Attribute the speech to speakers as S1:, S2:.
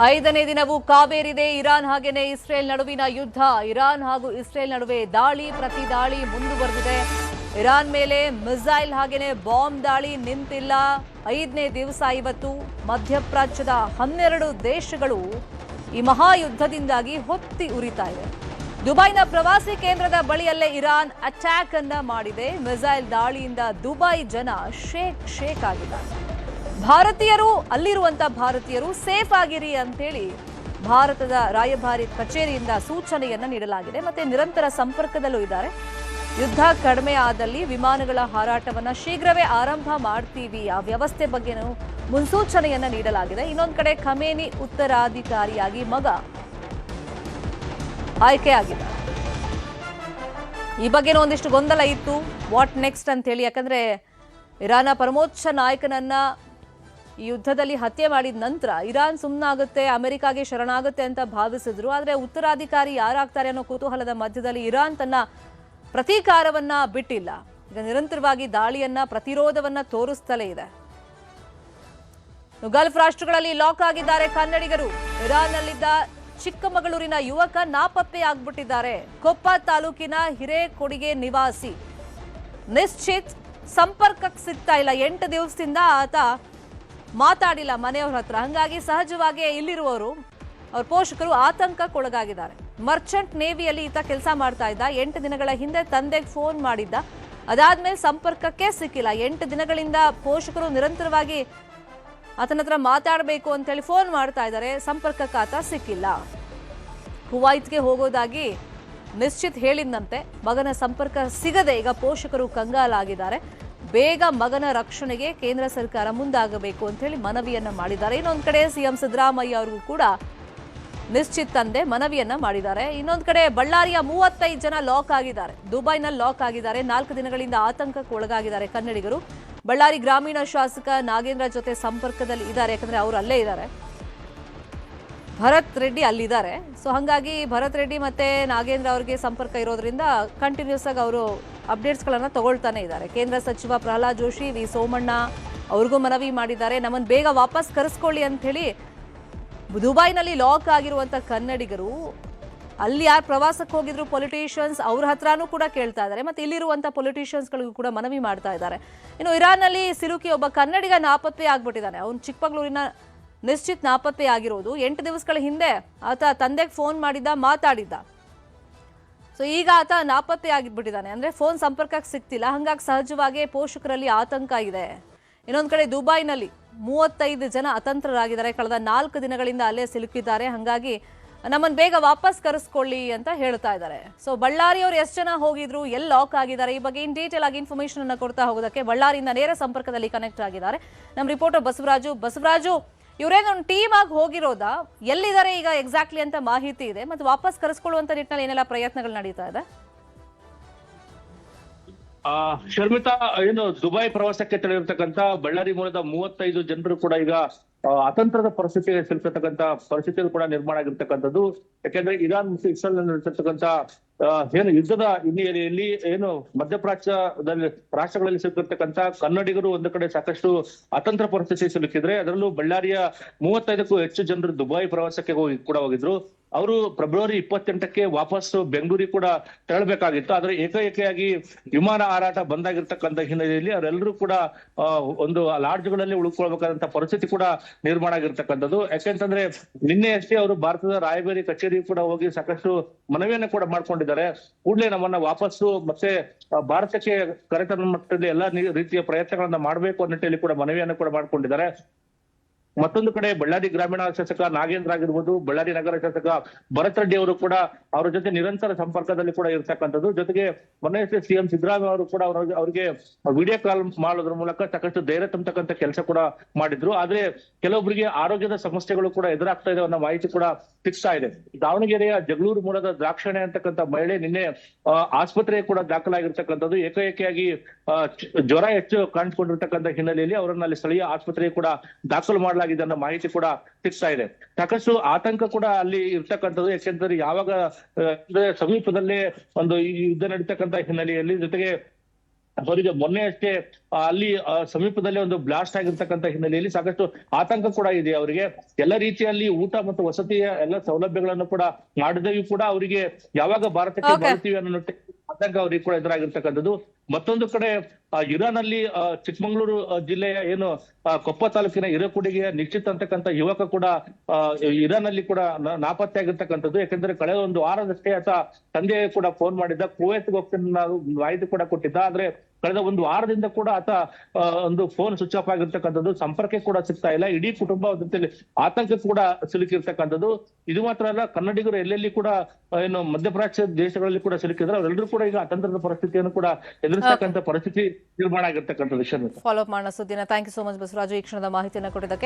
S1: ಐದನೇ ದಿನವೂ ಕಾವೇರಿದೆ. ಇರಾನ್ ಹಾಗೇನೆ ಇಸ್ರೇಲ್ ನಡುವಿನ ಯುದ್ಧ. ಇರಾನ್ ಹಾಗೂ ಇಸ್ರೇಲ್ ನಡುವೆ ದಾಳಿ ಪ್ರತಿ ದಾಳಿ ಮುಂದುವರೆದಿದೆ. ಇರಾನ್ ಮೇಲೆ ಮಿಸೈಲ್ ಹಾಗೇನೆ ಬಾಂಬ್ ದಾಳಿ ನಿಂತಿಲ್ಲ. ಐದನೇ ದಿವಸ ಇವತ್ತು ಮಧ್ಯಪ್ರಾಚ್ಯದ 12 ದೇಶಗಳು ಈ ಮಹಾಯುದ್ಧದಿಂದಾಗಿ ಹೊತ್ತಿ ಉರಿತಾ ಇವೆ. ದುಬೈನ ಪ್ರವಾಸಿ ಕೇಂದ್ರದ ಬಳಿಯಲ್ಲೇ ಇರಾನ್ ಅಟ್ಯಾಕ್ ಅನ್ನ ಮಾಡಿದೆ. ಮಿಸೈಲ್ ದಾಳಿಯಿಂದ ದುಬೈ ಜನ ಶೇಕ್ ಆಗಿದ್ದಾರೆ. ಭಾರತೀಯರು ಅಲ್ಲಿರುವಂತಹ ಭಾರತೀಯರು ಸೇಫ್ ಆಗಿರಿ ಅಂತೇಳಿ ಭಾರತದ ರಾಯಭಾರಿ ಕಚೇರಿಯಿಂದ ಸೂಚನೆಯನ್ನ ನೀಡಲಾಗಿದೆ. ಮತ್ತೆ ನಿರಂತರ ಸಂಪರ್ಕದಲ್ಲೂ ಇದ್ದಾರೆ. ಯುದ್ಧ ಕಡಿಮೆ ಆದಲ್ಲಿ ವಿಮಾನಗಳ ಹಾರಾಟವನ್ನ ಶೀಘ್ರವೇ ಆರಂಭ ಮಾಡ್ತೀವಿ. ಆ ವ್ಯವಸ್ಥೆ ಬಗ್ಗೆನೂ ಮುನ್ಸೂಚನೆಯನ್ನ ನೀಡಲಾಗಿದೆ. ಇನ್ನೊಂದು ಕಡೆ ಖಮೇನಿ ಉತ್ತರಾಧಿಕಾರಿಯಾಗಿ ಮಗ ಆಯ್ಕೆಯಾಗಿದ್ದಾರೆ. ಈ ಬಗ್ಗೆನೂ ಒಂದಿಷ್ಟು ಗೊಂದಲ ಇತ್ತು, ವಾಟ್ ನೆಕ್ಸ್ಟ್ ಅಂತ ಹೇಳಿ. ಯಾಕಂದ್ರೆ ಇರಾನ್ನ ಪರಮೋಚ್ಚ ನಾಯಕನನ್ನ ಈ ಯುದ್ಧದಲ್ಲಿ ಹತ್ಯೆ ಮಾಡಿದ ನಂತರ ಇರಾನ್ ಸುಮ್ಮನಾಗುತ್ತೆ, ಅಮೆರಿಕಾಗೆ ಶರಣಾಗುತ್ತೆ ಅಂತ ಭಾವಿಸಿದ್ರು. ಆದರೆ ಉತ್ತರಾಧಿಕಾರಿ ಯಾರಾಗ್ತಾರೆ ಅನ್ನೋ ಕುತೂಹಲದ ಮಧ್ಯದಲ್ಲಿ ಇರಾನ್ ತನ್ನ ಪ್ರತೀಕಾರವನ್ನ ಬಿಟ್ಟಿಲ್ಲ. ಈಗ ನಿರಂತರವಾಗಿ ದಾಳಿಯನ್ನ ಪ್ರತಿರೋಧವನ್ನ ತೋರಿಸ್ತಲೇ ಇದೆ. ಗಲ್ಫ್ ರಾಷ್ಟ್ರಗಳಲ್ಲಿ ಲಾಕ್ ಆಗಿದ್ದಾರೆ ಕನ್ನಡಿಗರು. ಇರಾನ್ನಲ್ಲಿದ್ದ ಚಿಕ್ಕಮಗಳೂರಿನ ಯುವಕ ನಾಪತ್ತೆ ಆಗ್ಬಿಟ್ಟಿದ್ದಾರೆ. ಕೊಪ್ಪ ತಾಲೂಕಿನ ಹಿರೇಕೊಡಿಗೆ ನಿವಾಸಿ ನಿಶ್ಚಿತ್ ಸಂಪರ್ಕಕ್ಕೆ ಸಿಗ್ತಾ ಇಲ್ಲ. 8 ದಿವಸದಿಂದ ಆತ ಮಾತಾಡಿಲ್ಲ ಮನೆಯವ್ರ ಹತ್ರ. ಹಂಗಾಗಿ ಸಹಜವಾಗಿ ಇಲ್ಲಿರುವವರು ಅವ್ರ ಪೋಷಕರು ಆತಂಕಕ್ಕೊಳಗಾಗಿದ್ದಾರೆ. ಮರ್ಚೆಂಟ್ ನೇವಿಯಲ್ಲಿ ಈತ ಕೆಲಸ ಮಾಡ್ತಾ ಇದ್ದ. 8 ದಿನಗಳ ಹಿಂದೆ ತಂದೆಗೆ ಫೋನ್ ಮಾಡಿದ್ದ. ಅದಾದ್ಮೇಲೆ ಸಂಪರ್ಕಕ್ಕೆ ಸಿಕ್ಕಿಲ್ಲ. 8 ದಿನಗಳಿಂದ ಪೋಷಕರು ನಿರಂತರವಾಗಿ ಆತನ ಹತ್ರ ಮಾತಾಡಬೇಕು ಅಂತೇಳಿ ಫೋನ್ ಮಾಡ್ತಾ ಇದ್ದಾರೆ. ಸಂಪರ್ಕಕ್ಕೆ ಆತ ಸಿಕ್ಕಿಲ್ಲ. ಕುವೈತ್ಗೆ ಹೋಗೋದಾಗಿ ನಿಶ್ಚಿತ್ ಹೇಳಿದಂತೆ ಮಗನ ಸಂಪರ್ಕ ಸಿಗದೆ ಈಗ ಪೋಷಕರು ಕಂಗಾಲಾಗಿದ್ದಾರೆ. ಬೇಗ ಮಗನ ರಕ್ಷಣೆಗೆ ಕೇಂದ್ರ ಸರ್ಕಾರ ಮುಂದಾಗಬೇಕು ಅಂತ ಹೇಳಿ ಮನವಿಯನ್ನ ಮಾಡಿದ್ದಾರೆ. ಇನ್ನೊಂದು ಕಡೆ ಸಿಎಂ ಸಿದ್ದರಾಮಯ್ಯ ಅವರಿಗೂ ಕೂಡ ನಿಶ್ಚಿತ್ ತಂದೆ ಮನವಿಯನ್ನ ಮಾಡಿದ್ದಾರೆ. ಇನ್ನೊಂದು ಕಡೆ ಬಳ್ಳಾರಿಯ 35 ಜನ ಲಾಕ್ ಆಗಿದ್ದಾರೆ. ದುಬೈನಲ್ಲಿ ಲಾಕ್ ಆಗಿದ್ದಾರೆ. 4 ದಿನಗಳಿಂದ ಆತಂಕಕ್ಕೆ ಒಳಗಾಗಿದ್ದಾರೆ ಕನ್ನಡಿಗರು. ಬಳ್ಳಾರಿ ಗ್ರಾಮೀಣ ಶಾಸಕ ನಾಗೇಂದ್ರ ಜೊತೆ ಸಂಪರ್ಕದಲ್ಲಿ ಇದ್ದಾರೆ. ಯಾಕಂದ್ರೆ ಅವರು ಅಲ್ಲೇ ಇದ್ದಾರೆ. ಭರತ್ ರೆಡ್ಡಿ ಅಲ್ಲಿದ್ದಾರೆ. ಸೊ ಹಾಗಾಗಿ ಭರತ್ ರೆಡ್ಡಿ ಮತ್ತೆ ನಾಗೇಂದ್ರ ಅವರಿಗೆ ಸಂಪರ್ಕ ಇರೋದ್ರಿಂದ ಕಂಟಿನ್ಯೂಸ್ ಆಗಿ ಅವರು ಅಪ್ಡೇಟ್ಸ್ಗಳನ್ನು ತಗೊಳ್ತಾನೆ ಇದ್ದಾರೆ. ಕೇಂದ್ರ ಸಚಿವ ಪ್ರಹ್ಲಾದ್ ಜೋಶಿ, ವಿ ಸೋಮಣ್ಣ ಅವ್ರಿಗೂ ಮನವಿ ಮಾಡಿದ್ದಾರೆ. ನಮ್ಮನ್ನು ಬೇಗ ವಾಪಸ್ ಕರೆಸ್ಕೊಳ್ಳಿ ಅಂತ ಹೇಳಿ. ದುಬೈನಲ್ಲಿ ಲಾಕ್ ಆಗಿರುವಂತ ಕನ್ನಡಿಗರು ಅಲ್ಲಿ ಯಾರು ಪ್ರವಾಸಕ್ಕೆ ಹೋಗಿದ್ರು ಪೊಲಿಟಿಷಿಯನ್ಸ್ ಅವ್ರ ಹತ್ರನೂ ಕೂಡ ಕೇಳ್ತಾ ಇದ್ದಾರೆ. ಮತ್ತೆ ಇಲ್ಲಿರುವಂತ ಪೊಲಿಟಿಷಿಯನ್ಸ್ಗಳಿಗೂ ಕೂಡ ಮನವಿ ಮಾಡ್ತಾ ಇದ್ದಾರೆ. ಇನ್ನು ಇರಾನ್ನಲ್ಲಿ ಸಿಲುಕಿ ಒಬ್ಬ ಕನ್ನಡಿಗ ನಾಪತ್ತೆ ಆಗ್ಬಿಟ್ಟಿದ್ದಾನೆ. ಅವನು ಚಿಕ್ಕಮಗಳೂರಿನ ನಿಶ್ಚಿತ್ ನಾಪತ್ತೆ ಆಗಿರೋದು. 8 ದಿವಸಗಳ ಹಿಂದೆ ಆತ ತಂದೆಗೆ ಫೋನ್ ಮಾಡಿದ್ದ, ಮಾತಾಡಿದ್ದ. ಸೊ ಈಗ ಆತ ನಾಪತ್ತೆ ಆಗಿಬಿಟ್ಟಿದ್ದಾನೆ. ಅಂದ್ರೆ ಫೋನ್ ಸಂಪರ್ಕಕ್ಕೆ ಸಿಗ್ತಿಲ್ಲ. ಹಂಗಾಗಿ ಸಹಜವಾಗಿ ಪೋಷಕರಲ್ಲಿ ಆತಂಕ ಇದೆ. ಇನ್ನೊಂದು ಕಡೆ ದುಬೈನಲ್ಲಿ 35 ಜನ ಅತಂತ್ರರಾಗಿದ್ದಾರೆ. ಕಳೆದ 4 ದಿನಗಳಿಂದ ಅಲ್ಲೇ ಸಿಲುಕಿದ್ದಾರೆ. ಹಂಗಾಗಿ ನಮ್ಮನ್ನು ಬೇಗ ವಾಪಸ್ ಕರೆಸ್ಕೊಳ್ಳಿ ಅಂತ ಹೇಳ್ತಾ ಇದ್ದಾರೆ. ಸೊ ಬಳ್ಳಾರಿಯವರು ಎಷ್ಟು ಜನ ಹೋಗಿದ್ರು, ಎಲ್ಲಿ ಲಾಕ್ ಆಗಿದ್ದಾರೆ, ಈ ಬಗ್ಗೆ ಇನ್ ಡೀಟೇಲ್ ಆಗಿ ಇನ್ಫಾರ್ಮೇಶನ್ ಅನ್ನ ಕೊಡ್ತಾ ಹೋಗೋದಕ್ಕೆ ಬಳ್ಳಾರಿಯಿಂದ ನೇರ ಸಂಪರ್ಕದಲ್ಲಿ ಕನೆಕ್ಟ್ ಆಗಿದ್ದಾರೆ ನಮ್ಮ ರಿಪೋರ್ಟರ್ ಬಸವರಾಜು. ಇವರೇನೊಂದು ಟೀಮ್ ಆಗಿ ಹೋಗಿರೋದಾ, ಎಲ್ಲಿದ್ದಾರೆ ಈಗ ಎಕ್ಸಾಕ್ಟ್ಲಿ ಅಂತ ಮಾಹಿತಿ ಇದೆ, ಮತ್ತೆ ವಾಪಸ್ ಕರೆಸ್ಕೊಳ್ಳುವಂತ ನಿಟ್ಟಿನಲ್ಲಿ ಏನೆಲ್ಲ ಪ್ರಯತ್ನಗಳು ನಡೀತಾ ಇದೆ?
S2: ಶರ್ಮಿತಾ, ಏನು ದುಬೈ ಪ್ರವಾಸಕ್ಕೆ ತೆರಳಿರ್ತಕ್ಕಂಥ ಬಳ್ಳಾರಿ ಮೂಲದ 35 ಜನರು ಕೂಡ ಈಗ ಅತಂತ್ರದ ಪರಿಸ್ಥಿತಿಗೆ ಸಿಲುಕಿರ್ತಕ್ಕಂಥ ಪರಿಸ್ಥಿತಿಗಳು ಕೂಡ ನಿರ್ಮಾಣ ಆಗಿರ್ತಕ್ಕಂಥದ್ದು. ಯಾಕೆಂದ್ರೆ ಇರಾನ್ ಮತ್ತು ಇಸ್ರೇಲ್ ನಡೆಸಿರ್ತಕ್ಕಂಥ ಏನು ಯುದ್ಧದ ಹಿನ್ನೆಲೆಯಲ್ಲಿ ಏನು ಮಧ್ಯಪ್ರಾಚ್ಯದಲ್ಲಿ ರಾಷ್ಟ್ರಗಳಲ್ಲಿ ಸಿಲುಕಿರ್ತಕ್ಕಂಥ ಕನ್ನಡಿಗರು ಒಂದು ಕಡೆ ಸಾಕಷ್ಟು ಅತಂತ್ರ ಪರಿಸ್ಥಿತಿ ಸಿಲುಕಿದ್ರೆ, ಅದರಲ್ಲೂ ಬಳ್ಳಾರಿಯ 35ಕ್ಕೂ ಹೆಚ್ಚು ಜನರು ದುಬೈ ಪ್ರವಾಸಕ್ಕೆ ಹೋಗಿದ್ರು. ಅವರು ಫೆಬ್ರವರಿ 28ಕ್ಕೆ ವಾಪಸ್ಸು ಬೆಂಗಳೂರಿಗೆ ಕೂಡ ತೆರಳಬೇಕಾಗಿತ್ತು. ಆದ್ರೆ ಏಕಾಏಕಿಯಾಗಿ ವಿಮಾನ ಹಾರಾಟ ಬಂದಾಗಿರ್ತಕ್ಕಂಥ ಹಿನ್ನೆಲೆಯಲ್ಲಿ ಅವರೆಲ್ಲರೂ ಕೂಡ ಒಂದು ಲಾಡ್ಜ್ಗಳಲ್ಲಿ ಉಳ್ಕೊಳ್ಬೇಕಾದಂತ ಪರಿಸ್ಥಿತಿ ಕೂಡ ನಿರ್ಮಾಣ ಆಗಿರ್ತಕ್ಕಂಥದ್ದು. ಯಾಕೆಂತಂದ್ರೆ ನಿನ್ನೆ ಅಷ್ಟೇ ಅವರು ಭಾರತದ ರಾಯಭಾರಿ ಕಚೇರಿ ಕೂಡ ಹೋಗಿ ಸಾಕಷ್ಟು ಮನವಿಯನ್ನ ಕೂಡ ಮಾಡ್ಕೊಂಡಿದ್ದಾರೆ. ಕೂಡಲೇ ನಮ್ಮನ್ನ ವಾಪಸ್ಸು ಮತ್ತೆ ಭಾರತಕ್ಕೆ ಕರೆತರುವ ಮಟ್ಟದಲ್ಲಿ ಎಲ್ಲಾ ರೀತಿಯ ಪ್ರಯತ್ನಗಳನ್ನ ಮಾಡಬೇಕು ಅನ್ನೋ ನಿಟ್ಟಿನಲ್ಲಿ ಕೂಡ ಮನವಿಯನ್ನ ಕೂಡ ಮಾಡ್ಕೊಂಡಿದ್ದಾರೆ. ಮತ್ತೊಂದು ಕಡೆ ಬಳ್ಳಾರಿ ಗ್ರಾಮೀಣ ಶಾಸಕ ನಾಗೇಂದ್ರ ಆಗಿರ್ಬೋದು, ಬಳ್ಳಾರಿ ನಗರ ಶಾಸಕ ಭರತ್ ರೆಡ್ಡಿ ಅವರು ಕೂಡ ಅವರ ಜೊತೆ ನಿರಂತರ ಸಂಪರ್ಕದಲ್ಲಿ ಕೂಡ ಇರ್ತಕ್ಕಂಥದ್ದು. ಜೊತೆಗೆ ಮೊನ್ನೆ ಸಿಎಂ ಸಿದ್ದರಾಮಯ್ಯ ಅವರು ಕೂಡ ಅವರಿಗೆ ವಿಡಿಯೋ ಕಾಲ್ ಮಾಡೋದ್ರ ಮೂಲಕ ಸಾಕಷ್ಟು ಧೈರ್ಯ ತುಂಬತಕ್ಕಂಥ ಕೆಲಸ ಕೂಡ ಮಾಡಿದ್ರು. ಆದ್ರೆ ಕೆಲವೊಬ್ಬರಿಗೆ ಆರೋಗ್ಯದ ಸಮಸ್ಯೆಗಳು ಕೂಡ ಎದುರಾಗ್ತಾ ಇದೆ ಅನ್ನೋ ಮಾಹಿತಿ ಕೂಡ ಸಿಗ್ತಾ ಇದೆ. ದಾವಣಗೆರೆಯ ಜಗಳೂರು ಮೂಲದ ದ್ರಾಕ್ಷಣೆ ಅಂತಕ್ಕಂಥ ಮಹಿಳೆ ನಿನ್ನೆ ಆಸ್ಪತ್ರೆಗೆ ಕೂಡ ದಾಖಲಾಗಿರ್ತಕ್ಕಂಥದ್ದು. ಏಕಾಏಕಿಯಾಗಿ ಜ್ವರ ಹೆಚ್ಚು ಕಾಣಿಸಿಕೊಂಡಿರ್ತಕ್ಕಂಥ ಹಿನ್ನೆಲೆಯಲ್ಲಿ ಅವರನ್ನ ಅಲ್ಲಿ ಸ್ಥಳೀಯ ಆಸ್ಪತ್ರೆಗೆ ಕೂಡ ದಾಖಲು ಮಾಡಲಾಗಿದೆ ಅನ್ನೋ ಮಾಹಿತಿ ಕೂಡ ಸಿಗ್ತಾ ಇದೆ. ಸಾಕಷ್ಟು ಆತಂಕ ಕೂಡ ಅಲ್ಲಿ ಇರ್ತಕ್ಕಂಥದ್ದು. ಯಾಕೆಂದ್ರೆ ಯಾವಾಗ ಸಮೀಪದಲ್ಲೇ ಒಂದು ಯುದ್ಧ ನಡೀತಕ್ಕಂಥ ಹಿನ್ನೆಲೆಯಲ್ಲಿ, ಜೊತೆಗೆ ಅವರಿಗೆ ಮೊನ್ನೆ ಅಷ್ಟೇ ಅಲ್ಲಿ ಸಮೀಪದಲ್ಲಿ ಒಂದು ಬ್ಲಾಸ್ಟ್ ಆಗಿರ್ತಕ್ಕಂಥ ಹಿನ್ನೆಲೆಯಲ್ಲಿ ಸಾಕಷ್ಟು ಆತಂಕ ಕೂಡ ಇದೆ ಅವರಿಗೆ. ಎಲ್ಲ ರೀತಿಯಲ್ಲಿ ಊಟ ಮತ್ತು ವಸತಿಯ ಎಲ್ಲ ಸೌಲಭ್ಯಗಳನ್ನು ಕೂಡ ಮಾಡಿದೆಯೂ ಕೂಡ ಅವರಿಗೆ ಯಾವಾಗ ಭಾರತಕ್ಕೆ
S1: Okay.
S2: ಬರುತ್ತೀವಿ ಅನ್ನೋ ಆತಂಕ ಅವರಿಗೆ ಕೂಡ ಎದುರಾಗಿರ್ತಕ್ಕಂಥದ್ದು. ಮತ್ತೊಂದು ಕಡೆ ಇರಾನ್ ಅಲ್ಲಿ ಚಿಕ್ಕಮಗಳೂರು ಜಿಲ್ಲೆಯ ಏನು ಕೊಪ್ಪ ತಾಲೂಕಿನ ಹಿರೇಕುಡಿಗೆ ನಿಶ್ಚಿತ್ ಅಂತಕ್ಕಂಥ ಯುವಕ ಕೂಡ ಇರಾನ್ ಅಲ್ಲಿ ಕೂಡ ನಾಪತ್ತೆ ಆಗಿರ್ತಕ್ಕಂಥದ್ದು. ಯಾಕಂದ್ರೆ ಕಳೆದ ಒಂದು ವಾರದಷ್ಟೇ ಆತ ತಂದೆ ಕೂಡ ಫೋನ್ ಮಾಡಿದ್ದ, ಕುವೈತ್ಗೆ ಹೋಗ್ತೀನಿ ನಾವು ಮಾಹಿತಿ ಕೂಡ ಕೊಟ್ಟಿದ್ದ. ಆದ್ರೆ ಕಳೆದ ಒಂದು ವಾರದಿಂದ ಕೂಡ ಆತ ಒಂದು ಫೋನ್ ಸ್ವಿಚ್ ಆಫ್ ಆಗಿರ್ತಕ್ಕಂಥದ್ದು, ಸಂಪರ್ಕ ಕೂಡ ಸಿಗ್ತಾ ಇಲ್ಲ. ಇಡೀ ಕುಟುಂಬ ಜೊತೆಲಿ ಆತಂಕ ಕೂಡ ಸಿಲುಕಿರ್ತಕ್ಕಂಥದ್ದು. ಇದು ಮಾತ್ರ ಅಲ್ಲ, ಕನ್ನಡಿಗರು ಎಲ್ಲೆಲ್ಲಿ ಕೂಡ ಏನು ಮಧ್ಯಪ್ರಾಚ್ಯ ದೇಶಗಳಲ್ಲಿ ಕೂಡ ಸಿಲುಕಿದ್ರೆ ಅವರೆಲ್ಲರೂ ಕೂಡ ಈಗ ಅತಂತ್ರದ ಪರಿಸ್ಥಿತಿಯನ್ನು ಕೂಡ ಎದುರಿಸ್ತಕ್ಕಂಥ ಪರಿಸ್ಥಿತಿ ನಿರ್ಮಾಣ ಆಗಿರ್ತಕ್ಕಂಥದ್ದು.
S1: ಫಾಲೋ ಅಪ್ ಮಾಡೋಣ ಸುದ್ದಿನ. Thank you so much Basavaraju, ಈ ಕ್ಷಣದ ಮಾಹಿತಿಯನ್ನು ಕೊಟ್ಟಿದ್ದಕ್ಕೆ.